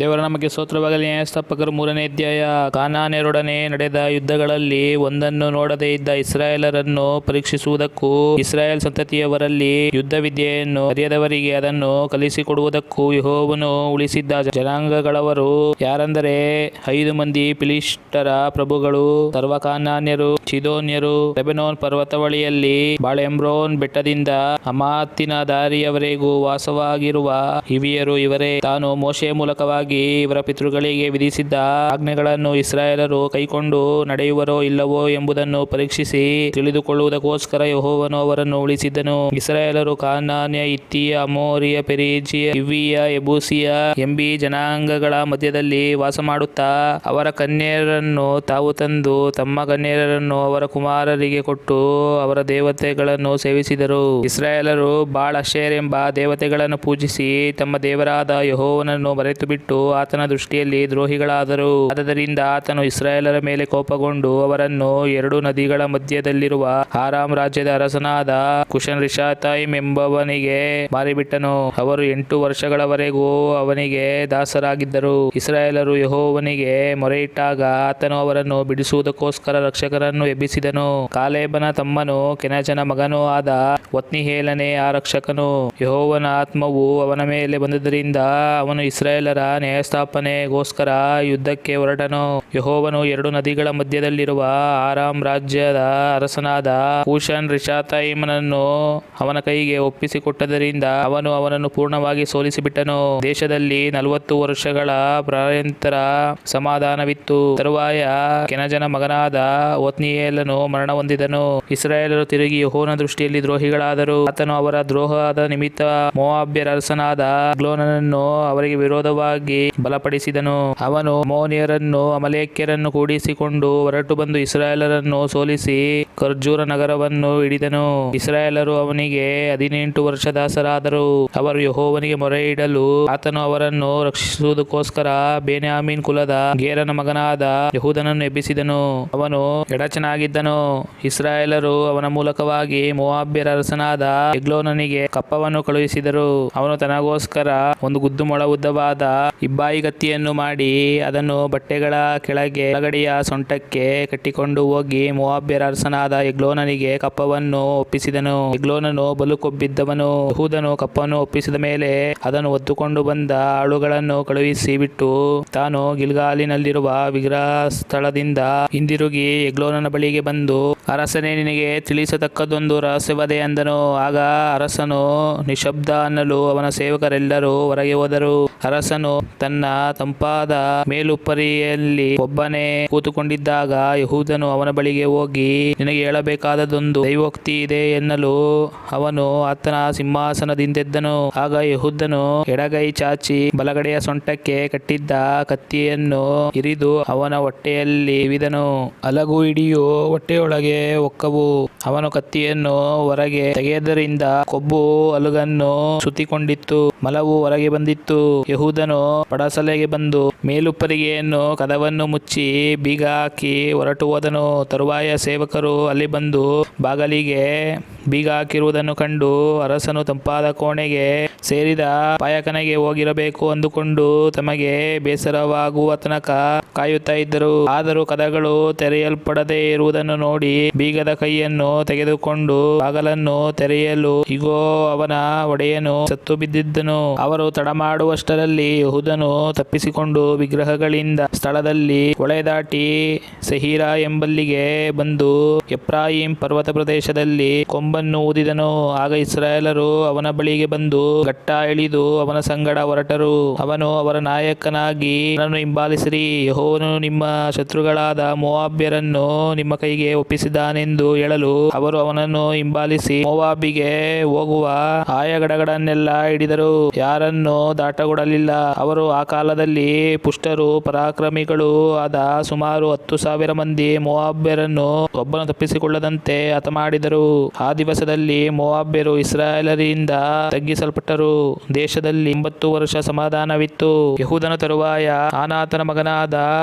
ದೇವರ ನಮಗೆ ಸ್ತೋತ್ರವಾಗಲಿ. ನ್ಯಾಯಸ್ಥಾಪಕರು 3ನೇ ಅಧ್ಯಾಯ. ಕಾನಾನ್ಯರೊಡನೆ ನಡೆದ ಯುದ್ಧಗಳಲ್ಲಿ ಒಂದನ್ನು ನೋಡದೇ ಇದ್ದ ಇಸ್ರಾಯೇಲರನ್ನು ಪರೀಕ್ಷಿಸುವುದಕ್ಕೂ ಇಸ್ರಾಯೇಲ್ ಸಂತತಿಯವರಲ್ಲಿ ಯುದ್ಧ ವಿದ್ಯೆಯನ್ನು ಅರಿಯದವರಿಗೆ ಅದನ್ನು ಕಲಿಸಿಕೊಡುವುದಕ್ಕೂ ಯೆಹೋವನು ಉಳಿಸಿದ್ದ ಜನಾಂಗಗಳವರು ಯಾರೆಂದರೆ 5 ಮಂದಿ ಫಿಲಿಷ್ಟಿಯರ ಪ್ರಭುಗಳು, ಸರ್ವ ಕಾನಾನ್ಯರು, ಚೀದೋನ್ಯರು, ಲೆಬನೋನ್ ಪರ್ವತವಳಿಯಲ್ಲಿ ಬಾಳ್‌ಹೆಬ್ರೋನ್ ಬೆಟ್ಟದಿಂದ ಹಮಾತಿನ ದಾರಿಯವರೆಗೂ ವಾಸವಾಗಿರುವ ಹಿವಿಯರು ಇವರೇ. ತಾನು ಮೋಶೆಯ ಮೂಲಕವಾಗಿ ಇವರ ಪಿತೃಗಳಿಗೆ ವಿಧಿಸಿದ್ದ ಆಜ್ಞೆಗಳನ್ನು ಇಸ್ರಾಯೇಲರು ಕೈಕೊಂಡು ನಡೆಯುವರೋ ಇಲ್ಲವೋ ಎಂಬುದನ್ನು ಪರೀಕ್ಷಿಸಿ ತಿಳಿದುಕೊಳ್ಳುವುದಕ್ಕೋಸ್ಕರ ಯೆಹೋವನು ಅವರನ್ನು ಉಳಿಸಿದ್ದನು. ಇಸ್ರಾಯೇಲರು ಕಾನಾನ್ಯ, ಹಿತ್ತಿಯ, ಅಮೋರಿಯ, ಪೆರಿಜ್ಜೀಯ, ಹಿವ್ವಿಯ, ಯೆಬೂಸಿಯ ಎಂಬೀ ಜನಾಂಗಗಳ ಮಧ್ಯದಲ್ಲಿ ವಾಸಮಾಡುತ್ತಾ ಅವರ ಕನ್ಯೆಯರನ್ನು ತಾವು ತಂದು ತಮ್ಮ ಕನ್ಯೆಯರನ್ನು ಅವರ ಕುಮಾರರಿಗೆ ಕೊಟ್ಟು ಅವರ ದೇವತೆಗಳನ್ನು ಸೇವಿಸಿದರು. ಇಸ್ರಾಯೇಲರು ಬಾಳ್ ಅಶೇರ್ ಎಂಬ ದೇವತೆಗಳನ್ನು ಪೂಜಿಸಿ ತಮ್ಮ ದೇವರಾದ ಯೆಹೋವನನ್ನು ಮರೆತುಬಿಟ್ಟು ಆತನ ದೃಷ್ಟಿಯಲ್ಲಿ ದ್ರೋಹಿಗಳಾದರು. ಆದದರಿಂದ ಆತನು ಇಸ್ರಾಯೇಲರ ಮೇಲೆ ಕೋಪಗೊಂಡು ಅವರನ್ನು 2 ನದಿಗಳ ಮಧ್ಯದಲ್ಲಿರುವ ಆರಾಮ್ ರಾಜ್ಯದ ಅರಸನಾದ ಕೂಷನ್-ರಿಷಾತಯಿಮ್ ಎಂಬವನಿಗೆ ಮಾರಿಬಿಟ್ಟನು. ಅವರು 8 ವರ್ಷಗಳವರೆಗೂ ಅವನಿಗೆ ದಾಸರಾಗಿದ್ದರು. ಇಸ್ರಾಯೇಲರು ಯೆಹೋವನಿಗೆ ಮೊರೆಯಿಟ್ಟಾಗ ಆತನು ಅವರನ್ನು ಬಿಡಿಸುವುದಕ್ಕೋಸ್ಕರ ರಕ್ಷಕರನ್ನು ಎಬ್ಬಿಸಿದನು. ಕಾಲೇಬನ ತಮ್ಮನೂ ಕೆನಜನ ಮಗನೂ ಆದ ಒತ್ನೀಯೇಲನೇ ಆ ರಕ್ಷಕನು. ಯೆಹೋವನ ಆತ್ಮವು ಅವನ ಮೇಲೆ ಬಂದದ್ದರಿಂದ ಅವನು ಇಸ್ರಾಯೇಲರ ನ್ಯಾಯಸ್ಥಾಪನೆಗೋಸ್ಕರ ಯುದ್ಧಕ್ಕೆ ಹೊರಟನು. ಯೆಹೋವನು 2 ನದಿಗಳ ಮಧ್ಯದಲ್ಲಿರುವ ಆರಾಮ್ ರಾಜ್ಯದ ಅರಸನಾದ ಕೂಷನ್-ರಿಷಾತಯಿಮನನ್ನು ಅವನ ಕೈಗೆ ಒಪ್ಪಿಸಿಕೊಟ್ಟದ್ದರಿಂದ ಅವನು ಅವನನ್ನು ಪೂರ್ಣವಾಗಿ ಸೋಲಿಸಿಬಿಟ್ಟನು. ದೇಶದಲ್ಲಿ 40 ವರ್ಷಗಳ ಪರ್ಯಂತರ ಸಮಾಧಾನವಿತ್ತು. ತರುವಾಯ ಕೆನಜನ ಮಗನಾದ ಒತ್ನೀಯೇಲನು ಮರಣ ಹೊಂದಿದನು. ಇಸ್ರಾಯೇಲರು ತಿರುಗಿ ಯೆಹೋವನ ದೃಷ್ಟಿಯಲ್ಲಿ ದ್ರೋಹಿಗಳಾದರು. ಆತನು ಅವರ ದ್ರೋಹದ ನಿಮಿತ್ತ ಮೋವಾಬ್ಯರ ಅರಸನಾದ ಎಗ್ಲೋನನನ್ನು ಅವರಿಗೆ ವಿರೋಧವಾಗಿ ಬಲಪಡಿಸಿದನು. ಅವನು ಅಮ್ಮೋನಿಯರನ್ನೂ ಅಮಲೇಕ್ಯರನ್ನೂ ಕೂಡಿಸಿಕೊಂಡು ಹೊರಟು ಬಂದು ಇಸ್ರಾಯೇಲರನ್ನು ಸೋಲಿಸಿ ಖರ್ಜೂರ ನಗರವನ್ನು ಹಿಡಿದನು. ಇಸ್ರಾಯೇಲರು ಅವನಿಗೆ 18 ವರ್ಷ ದಾಸರಾದರು. ಅವರು ಯೆಹೋವನಿಗೆ ಮೊರೆಯಿಡಲು ಆತನು ಅವರನ್ನು ರಕ್ಷಿಸುವುದಕ್ಕೋಸ್ಕರ ಬೆನ್ಯಾಮೀನ್ ಕುಲದ ಗೇರನ ಮಗನಾದ ಯೆಹೂದನನ್ನು ಎಬ್ಬಿಸಿದನು. ಅವನು ಎಡಚನಾಗಿದ್ದನು. ಇಸ್ರಾಯೇಲರು ಅವನ ಮೂಲಕವಾಗಿ ಮೋವಾಬ್ಯರ ಅರಸನಾದ ಎಗ್ಲೋನನಿಗೆ ಕಪ್ಪವನ್ನು ಕಳುಹಿಸಿದರು. ಅವನು ತನಗೋಸ್ಕರ ಒಂದು ಗುದ್ದು ಮೊಳ ಉದ್ದವಾದ ಇಬ್ಬಾಯಿ ಕತ್ತಿಯನ್ನು ಮಾಡಿ ಅದನ್ನು ಬಟ್ಟೆಗಳ ಕೆಳಗೆ ಬಲಗಡೆಯ ಸೊಂಟಕ್ಕೆ ಕಟ್ಟಿಕೊಂಡು ಹೋಗಿ ಮೋವಾಬ್ಯರ ಅರಸನಾದ ಎಗ್ಲೋನನಿಗೆ ಕಪ್ಪವನ್ನು ಒಪ್ಪಿಸಿದನು. ಎಗ್ಲೋನನು ಬಲು ಕೊಬ್ಬಿದ್ದವನು. ಯೆಹೂದನು ಕಪ್ಪವನ್ನು ಒಪ್ಪಿಸಿದ ಮೇಲೆ ಅದನ್ನು ಹೊತ್ತುಕೊಂಡು ಬಂದ ಆಳುಗಳನ್ನು ಕಳುಹಿಸಿ ಬಿಟ್ಟು ತಾನು ಗಿಲ್ಗಾಲಿನಲ್ಲಿರುವ ವಿಗ್ರಹ ಸ್ಥಳದಿಂದ ಹಿಂದಿರುಗಿ ಎಗ್ಲೋನನ ಬಳಿಗೆ ಬಂದು, ಅರಸನೇ, ನಿನಗೆ ತಿಳಿಸತಕ್ಕದ್ದೊಂದು ರಹಸ್ಯವದೆ ಅಂದನು. ಆಗ ಅರಸನು ನಿಶ್ಶಬ್ದ ಅನ್ನಲು ಅವನ ಸೇವಕರೆಲ್ಲರೂ ಹೊರಗೆ ಹೋದರು. ಅರಸನು ತನ್ನ ತಂಪಾದ ಮೇಲುಪ್ಪರಿಯಲ್ಲಿ ಒಬ್ಬನೇ ಕೂತುಕೊಂಡಿದ್ದಾಗ ಯೆಹೂದನು ಅವನ ಬಳಿಗೆ ಹೋಗಿ, ನಿನಗೆ ಹೇಳಬೇಕಾದದೊಂದು ದೈವೋಕ್ತಿ ಇದೆ ಎನ್ನಲು ಅವನು ಆತನ ಸಿಂಹಾಸನದಿಂದೆದ್ದನು. ಆಗ ಯೆಹೂದನು ಎಡಗೈ ಚಾಚಿ ಬಲಗಡೆಯ ಸೊಂಟಕ್ಕೆ ಕಟ್ಟಿದ್ದ ಕತ್ತಿಯನ್ನು ಹಿರಿದು ಅವನ ಹೊಟ್ಟೆಯಲ್ಲಿ ತಿವಿದನು. ಅಲಗು ಹಿಡಿಯು ಹೊಟ್ಟೆಯೊಳಗೆ ಹೊಕ್ಕವು. ಅವನು ಕತ್ತಿಯನ್ನು ಹೊರಗೆ ತೆಗೆದರಿಂದ ಕೊಬ್ಬು ಅಲುಗನ್ನು ಸುತ್ತಿಕೊಂಡಿತ್ತು, ಮಲವು ಹೊರಗೆ ಬಂದಿತ್ತು. ಯೆಹೂದನು ಪಡಸಲೆಗೆ ಬಂದು ಮೇಲುಪ್ಪರಿಗೆಯನ್ನು ಕದವನ್ನು ಮುಚ್ಚಿ ಬೀಗ ಹಾಕಿ ಹೊರಟು ಹೋದನು. ತರುವಾಯ ಸೇವಕರು ಅಲ್ಲಿ ಬಂದು ಬಾಗಿಲಿಗೆ ಬೀಗ ಹಾಕಿರುವುದನ್ನು ಕಂಡು ಅರಸನು ತಂಪಾದ ಕೋಣೆಗೆ ಸೇರಿದ ಪಾಯಖಾನೆಗೆ ಹೋಗಿರಬೇಕು ಅಂದುಕೊಂಡು ತಮಗೆ ಬೇಸರವಾಗುವ ತನಕ ಕಾಯುತ್ತಾ ಇದ್ದರು. ಆದರೂ ಕದಗಳು ತೆರೆಯಲ್ಪಡದೆ ಇರುವುದನ್ನು ನೋಡಿ ಬೀಗದ ಕೈಯನ್ನು ತೆಗೆದುಕೊಂಡು ಬಾಗಿಲನ್ನು ತೆರೆಯಲು ಇಗೋ, ಅವನ ಒಡೆಯನು ಸತ್ತು ಬಿದ್ದಿದ್ದನು. ಅವರು ತಡಮಾಡುವಷ್ಟರಲ್ಲಿ ಯೆಹೂದನು ತಪ್ಪಿಸಿಕೊಂಡು ವಿಗ್ರಹಗಳಿಂದ ಸ್ಥಳದಲ್ಲಿ ಹೊಳೆ ದಾಟಿ ಸೆಹೀರಾ ಎಂಬಲ್ಲಿಗೆ ಬಂದು ಎಫ್ರಾಯೀಮ್ ಪರ್ವತ ಪ್ರದೇಶದಲ್ಲಿ ಕೊಂಬನ್ನು ಊದಿದನು. ಆಗ ಇಸ್ರಾಯೇಲರು ಅವನ ಬಳಿಗೆ ಬಂದು ಘಟ್ಟ ಇಳಿದು ಅವನ ಸಂಗಡ ಹೊರಟರು. ಅವನು ಅವರ ನಾಯಕನಾಗಿ, ನನ್ನನ್ನು ಹಿಂಬಾಲಿಸಿರಿ, ಯೆಹೋವನು ನಿಮ್ಮ ಶತ್ರುಗಳಾದ ಮೋವಾಬ್ಯರನ್ನು ನಿಮ್ಮ ಕೈಗೆ ಒಪ್ಪಿಸಿದ್ದಾನೆಂದು ಹೇಳಲು ಅವರು ಅವನನ್ನು ಹಿಂಬಾಲಿಸಿ ಮೋವಾಬಿಗೆ ಹೋಗುವ ಆಯಗಡಗಳನ್ನೆಲ್ಲ ಹಿಡಿದರು. ಯಾರನ್ನೂ ದಾಟಗೊಡಲಿಲ್ಲ. ಅವರು ಆ ಕಾಲದಲ್ಲಿ ಪುಷ್ಟರೂ ಪರಾಕ್ರಮಿಗಳೂ ಆದ ಸುಮಾರು 10,000 ಮಂದಿ ಮೋವಾಬ್ಯರನ್ನು ಒಬ್ಬನು ತಪ್ಪಿಸಿಕೊಳ್ಳದಂತೆ ಹತಮಾಡಿದರು. ಆ ದಿವಸದಲ್ಲಿ ಮೋವಾಬ್ಯರು ಇಸ್ರಾಯೇಲರಿಂದ ತಗ್ಗಿಸಲ್ಪಟ್ಟರು. ದೇಶದಲ್ಲಿ 80 ವರ್ಷ ಸಮಾಧಾನವಿತ್ತು. ಯೆಹೂದನ ತರುವಾಯ ಆನಾತನ ಮಗನಾದ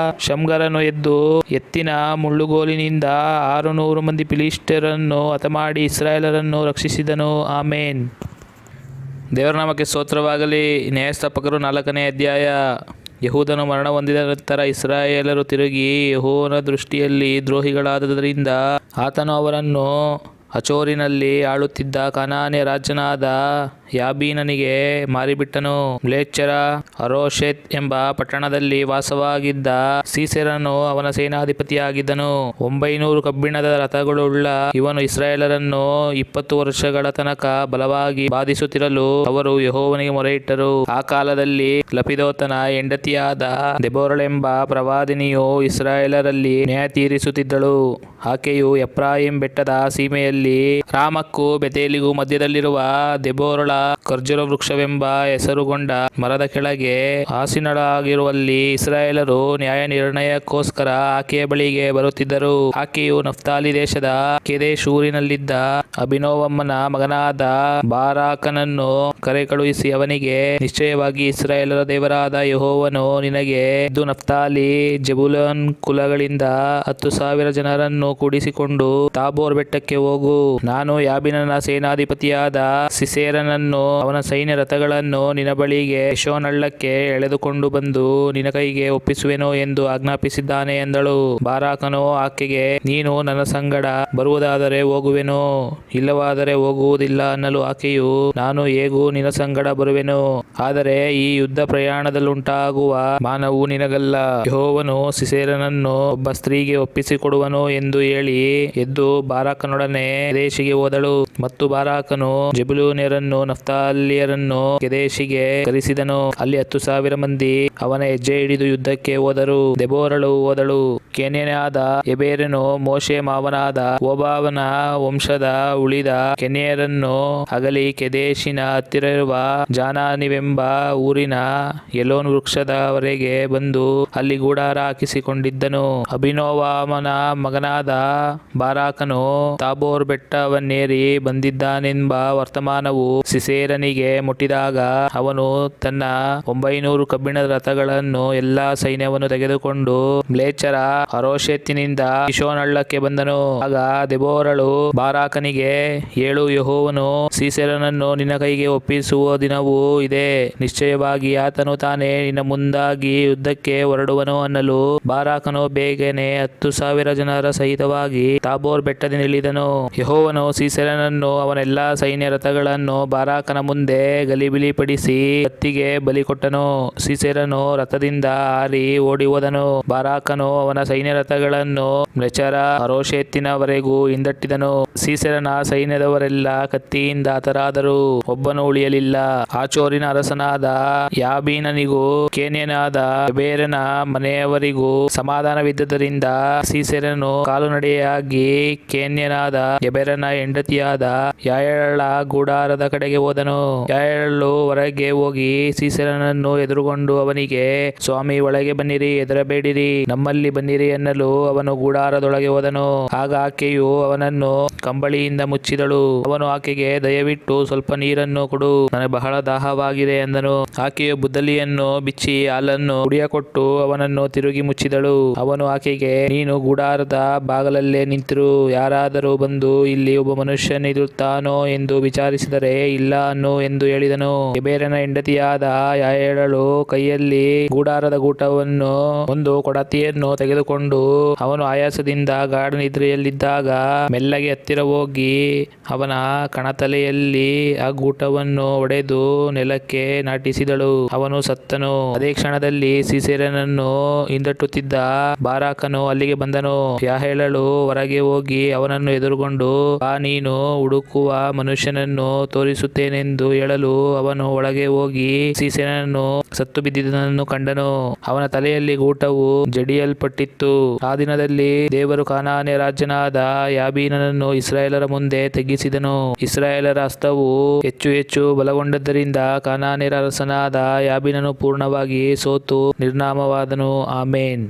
ಶಮ್ಗರನು ಎದ್ದು ಎತ್ತಿನ ಮುಳ್ಳುಗೋಲಿನಿಂದ 600 ಮಂದಿ ಫಿಲಿಷ್ಟಿಯರನ್ನು ಹತಮಾಡಿ ಇಸ್ರಾಯೇಲರನ್ನು ರಕ್ಷಿಸಿದನು. ಆಮೆನ್. ದೇವರ ನಾಮಕ್ಕೆ ಸ್ತೋತ್ರವಾಗಲಿ. ನ್ಯಾಯಸ್ಥಾಪಕರು 4ನೇ ಅಧ್ಯಾಯ. ಯೆಹೂದನು ಮರಣ ಹೊಂದಿದ ನಂತರ ಇಸ್ರಾಯೇಲರು ತಿರುಗಿ ಯೆಹೋವನ ದೃಷ್ಟಿಯಲ್ಲಿ ದ್ರೋಹಿಗಳಾದುದರಿಂದ ಆತನು ಅವರನ್ನು ಹಚೋರಿನಲ್ಲಿ ಆಳುತ್ತಿದ್ದ ಕಾನಾನ್ಯ ರಾಜನಾದ ಯಾಬೀನನಿಗೆ ಮಾರಿಬಿಟ್ಟನು. ಮ್ಲೇಚ್ಛರ ಅರೋಷೆತ್ ಎಂಬ ಪಟ್ಟಣದಲ್ಲಿ ವಾಸವಾಗಿದ್ದ ಸೀಸೆರನು ಅವನ ಸೇನಾಧಿಪತಿಯಾಗಿದ್ದನು. 900 ಕಬ್ಬಿಣದ ರಥಗಳುಳ್ಳ ಇವನು ಇಸ್ರಾಯೇಲರನ್ನು 20 ವರ್ಷಗಳ ತನಕ ಬಲವಾಗಿ ಬಾಧಿಸುತ್ತಿರಲು ಅವರು ಯೆಹೋವನಿಗೆ ಮೊರೆಯಿಟ್ಟರು. ಆ ಕಾಲದಲ್ಲಿ ಲಪಿದೋತನ ಹೆಂಡತಿಯಾದ ದೆಬೋರಳೆಂಬ ಪ್ರವಾದಿನಿಯು ಇಸ್ರಾಯೇಲರಲ್ಲಿ ನ್ಯಾಯ ತೀರಿಸುತ್ತಿದ್ದಳು. ಆಕೆಯು ಎಫ್ರಾಯೀಮ್ ಬೆಟ್ಟದ ಸೀಮೆಯಲ್ಲಿ ರಾಮಕ್ಕೂ ಬೆತೇಲಿಗೂ ಮಧ್ಯದಲ್ಲಿರುವ ದೆಬೋರಳ ಖರ್ಜೂರ ವೃಕ್ಷವೆಂಬ ಹೆಸರುಗೊಂಡ ಮರದ ಕೆಳಗೆ ಆಸೀನಳಾಗಿರುವಲ್ಲಿ ಇಸ್ರಾಯೇಲರು ನ್ಯಾಯ ನಿರ್ಣಯಕ್ಕೋಸ್ಕರ ಆಕೆಯ ಬಳಿಗೆ ಬರುತ್ತಿದ್ದರು. ಆಕೆಯು ನಫ್ತಾಲಿ ದೇಶದ ಕೆದೇಶ್ ಊರಿನಲ್ಲಿದ್ದ ಅಭಿನೋವಮ್ಮನ ಮಗನಾದ ಬಾರಾಕನನ್ನು ಕರೆಕಳುಹಿಸಿ ಅವನಿಗೆ, ನಿಶ್ಚಯವಾಗಿ ಇಸ್ರಾಯೇಲರ ದೇವರಾದ ಯೆಹೋವನು ನಿನಗೆ ಎದ್ದು ನಫ್ತಾಲಿ, ಜೆಬುಲೂನ್ ಕುಲಗಳಿಂದ 10,000 ಜನರನ್ನು ಕೂಡಿಸಿಕೊಂಡು ತಾಬೋರ್ ಬೆಟ್ಟಕ್ಕೆ ಹೋಗು. ನಾನು ಯಾಬೀನನ ಸೇನಾಧಿಪತಿಯಾದ ಸಿಸೇರನನ್ನು ಅವನ ಸೈನ್ಯ ರಥಗಳನ್ನು ನಿನ್ನ ಬಳಿಗೆ ಯೆಷೋನ್ ಹಳ್ಳಕ್ಕೆ ಎಳೆದುಕೊಂಡು ಬಂದು ನಿನ್ನ ಕೈಗೆ ಒಪ್ಪಿಸುವೆನು ಎಂದು ಆಜ್ಞಾಪಿಸಿದ್ದಾನೆ ಎಂದಳು. ಬಾರಾಕನು ಆಕೆಗೆ, ನೀನು ನನ್ನ ಸಂಗಡ ಬರುವುದಾದರೆ ಹೋಗುವೆನು, ಇಲ್ಲವಾದರೆ ಹೋಗುವುದಿಲ್ಲ ಅನ್ನಲು ಆಕೆಯು, ನಾನು ಹೇಗೂ ನಿನ್ನ ಸಂಗಡ ಬರುವೆನು, ಆದರೆ ಈ ಯುದ್ಧ ಪ್ರಯಾಣದಲ್ಲುಂಟಾಗುವ ಮಾನವು ನಿನಗಲ್ಲ. ಯೆಹೋವನು ಸಿಸೇರನನ್ನು ಒಬ್ಬ ಸ್ತ್ರೀಗೆ ಒಪ್ಪಿಸಿಕೊಡುವನು ಎಂದು ಹೇಳಿ ಎದ್ದು ಬಾರಾಕನೊಡನೆ ಕೆದೇಶಿಗೆ ಹೋದಳು. ಮತ್ತು ಬಾರಾಕನು ಜೆಬುಲೂನ್ಯರನ್ನು ನಫ್ತಾಲಿಯರನ್ನು ಕೆದೇಶಿಗೆ ಕರೆಸಿದನು. ಅಲ್ಲಿ 10,000 ಮಂದಿ ಅವನ ಹೆಜ್ಜೆ ಹಿಡಿದು ಯುದ್ಧಕ್ಕೆ ಹೋದರು. ದೆಬೋರಳು ಹೋದಳು. ಕೆನ್ಯನಾದ ಎಬೇರನು ಮೋಶೆ ಮಾವನಾದ ಓಬಾವನ ವಂಶದ ಉಳಿದ ಕೆನ್ಯರನ್ನು ಅಗಲಿ ಕೆದೇಶಿನ ಹತ್ತಿರವಿರುವ ಜಾನಾನಿವೆಂಬ ಊರಿನ ಎಲೋನ್ ವೃಕ್ಷದವರೆಗೆ ಬಂದು ಅಲ್ಲಿ ಗೂಡಾರ ಹಾಕಿಸಿಕೊಂಡಿದ್ದನು. ಅಭಿನೋವಾಮನ ಮಗನಾದ ಬಾರಾಕನು ತಾಬೋರ್ ಬೆಟ್ಟವನ್ನೇರಿ ಬಂದಿದ್ದಾನೆಂಬ ವರ್ತಮಾನವು ಸಿಸೇರನಿಗೆ ಮುಟ್ಟಿದಾಗ ಅವನು ತನ್ನ 900 ಕಬ್ಬಿಣದ ರಥಗಳನ್ನು ಎಲ್ಲಾ ಸೈನ್ಯವನ್ನು ತೆಗೆದುಕೊಂಡು ಮ್ಲೇಚ್ಛರ ಅರೋಷೆತಿನಿಂದ ಕಿಶೋನ್ ಹಳ್ಳಕ್ಕೆ ಬಂದನು. ಆಗ ದೆಬೋರಳು ಬಾರಾಕನಿಗೆ, ಏಳು, ಯೆಹೋವನು ಸೀಸೆರನನ್ನು ನಿನ್ನ ಕೈಗೆ ಒಪ್ಪಿಸುವ ದಿನವೂ ಇದೆ, ನಿಶ್ಚಯವಾಗಿ ಆತನು ತಾನೇ ನಿನ್ನ ಮುಂದಾಗಿ ಯುದ್ಧಕ್ಕೆ ಹೊರಡುವನು ಅನ್ನಲು ಬಾರಾಕನು ಬೇಗನೆ 10,000 ಜನರ ಸಹಿತವಾಗಿ ತಾಬೋರ್ ಬೆಟ್ಟದಿಂದ ಇಳಿದನು. ಯೆಹೋವನು ಸೀಸೆರನನ್ನು ಅವನೆಲ್ಲಾ ಸೈನ್ಯ ರಥಗಳನ್ನು ಬಾರಾಕನ ಮುಂದೆ ಗಲಿಬಿಲಿಪಡಿಸಿ ಕತ್ತಿಗೆ ಬಲಿ ಕೊಟ್ಟನು. ಸೀಸೆರನು ರಥದಿಂದ ಹಾರಿ ಓಡಿ ಹೋದನು. ಬಾರಾಕನು ಅವನ ಸೈನ್ಯ ರಥಗಳನ್ನು ಮ್ಲೇಚ್ಛರ ಅರೋಷೆತಿನವರೆಗೂ ಹಿಂದಟ್ಟಿದನು. ಸೀಸೆರನ ಸೈನ್ಯದವರೆಲ್ಲ ಕತ್ತಿಯಿಂದ ಹತರಾದರು, ಒಬ್ಬನು ಉಳಿಯಲಿಲ್ಲ. ಹಾಚೋರಿನ ಅರಸನಾದ ಯಾಬೀನನಿಗೂ ಕೇನ್ಯನಾದ ಎಬೇರನ ಮನೆಯವರಿಗೂ ಸಮಾಧಾನವಿದ್ದರಿಂದ ಸೀಸೆರನು ಕಾಲುನಡೆಯಾಗಿ ಕೇನ್ಯನಾದ ಎಬೇರನ ಹೆಂಡತಿಯಾದ ಯಾಯೇಲಳ ಗೂಡಾರದ ಕಡೆಗೆ ಹೋದನು. ಯಾಯೇಲಳು ಹೊರಗೆ ಹೋಗಿ ಸೀಸೆರನನ್ನು ಎದುರುಗೊಂಡು ಅವನಿಗೆ, ಸ್ವಾಮಿ, ಒಳಗೆ ಬನ್ನಿರಿ, ಹೆದರಬೇಡಿರಿ, ನಮ್ಮಲ್ಲಿ ಬನ್ನಿರಿ ಅನ್ನಲು ಅವನು ಗೂಡಾರದೊಳಗೆ ಹೋದನು. ಆಗ ಆಕೆಯು ಅವನನ್ನು ಕಂಬಳಿಯಿಂದ ಮುಚ್ಚಿದಳು. ಅವನು ಆಕೆಗೆ, ದಯವಿಟ್ಟು ಸ್ವಲ್ಪ ನೀರನ್ನು ಕೊಡು, ನನಗೆ ಬಹಳ ದಾಹವಾಗಿದೆ ಎಂದನು. ಆಕೆಯು ಬುದ್ದಲಿಯನ್ನು ಬಿಚ್ಚಿ ಹಾಲನ್ನು ಕುಡಿಯಕೊಟ್ಟು ಅವನನ್ನು ತಿರುಗಿ ಮುಚ್ಚಿದಳು. ಅವನು ಆಕೆಗೆ, ನೀನು ಗೂಡಾರದ ಬಾಗಲಲ್ಲೇ ನಿಂತಿರು, ಯಾರಾದರೂ ಬಂದು ಇಲ್ಲಿ ಒಬ್ಬ ಮನುಷ್ಯನಿರುತ್ತಾನೋ ಎಂದು ವಿಚಾರಿಸಿದರೆ ಇಲ್ಲ ಅನ್ನು ಎಂದು ಹೇಳಿದನು. ಎಬೇರನ ಹೆಂಡತಿಯಾದ ಯಾಯೇಲಳು ಕೈಯಲ್ಲಿ ಗೂಡಾರದ ಗೂಟವನ್ನು ಒಂದು ಕೊಡತಿಯನ್ನು ತೆಗೆದುಕೊಂಡು ಅವನು ಆಯಾಸದಿಂದ ಗಾಢ ನಿದ್ರೆಯಲ್ಲಿದ್ದಾಗ ಮೆಲ್ಲಗೆ ಹತ್ತಿರ ಹೋಗಿ ಅವನ ಕಣತಲೆಯಲ್ಲಿ ಆ ಗೂಟವನ್ನು ಒಡೆದು ನೆಲಕ್ಕೆ ನಾಟಿಸಿದಳು. ಅವನು ಸತ್ತನು. ಅದೇ ಕ್ಷಣದಲ್ಲಿ ಸೀಸೆರನನ್ನು ಹಿಂದಟ್ಟುತ್ತಿದ್ದ ಬಾರಾಕನು ಅಲ್ಲಿಗೆ ಬಂದನು. ಯಾಯೇಲಳು ಹೊರಗೆ ಹೋಗಿ ಅವನನ್ನು ಎದುರುಗೊಂಡು, ಬಾ, ನೀನು ಹುಡುಕುವ ಮನುಷ್ಯನನ್ನು ತೋರಿಸುತ್ತೇನೆಂದು ಹೇಳಲು ಅವನು ಒಳಗೆ ಹೋಗಿ ಸೀಸೆರನನು ಸತ್ತು ಬಿದ್ದಿದ್ದನ್ನು ಕಂಡನು. ಅವನ ತಲೆಯಲ್ಲಿ ಗೂಟವು ಜಡಿಯಲ್ಪಟ್ಟಿತ್ತು. ಆ ದಿನದಲ್ಲಿ ದೇವರು ಕಾನಾನ್ಯ ರಾಜನಾದ ಯಾಬೀನನನ್ನು ಇಸ್ರಾಯೇಲರ ಮುಂದೆ ತಗ್ಗಿಸಿದನು. ಇಸ್ರಾಯೇಲರ ಹಸ್ತವು ಹೆಚ್ಚು ಹೆಚ್ಚು ಬಲಗೊಂಡದ್ದರಿಂದ ಕಾನಾನ್ಯರ ಅರಸನಾದ ಯಾಬೀನನು ಪೂರ್ಣವಾಗಿ ಸೋತು ನಿರ್ನಾಮವಾದನು. ಆಮೇನ್.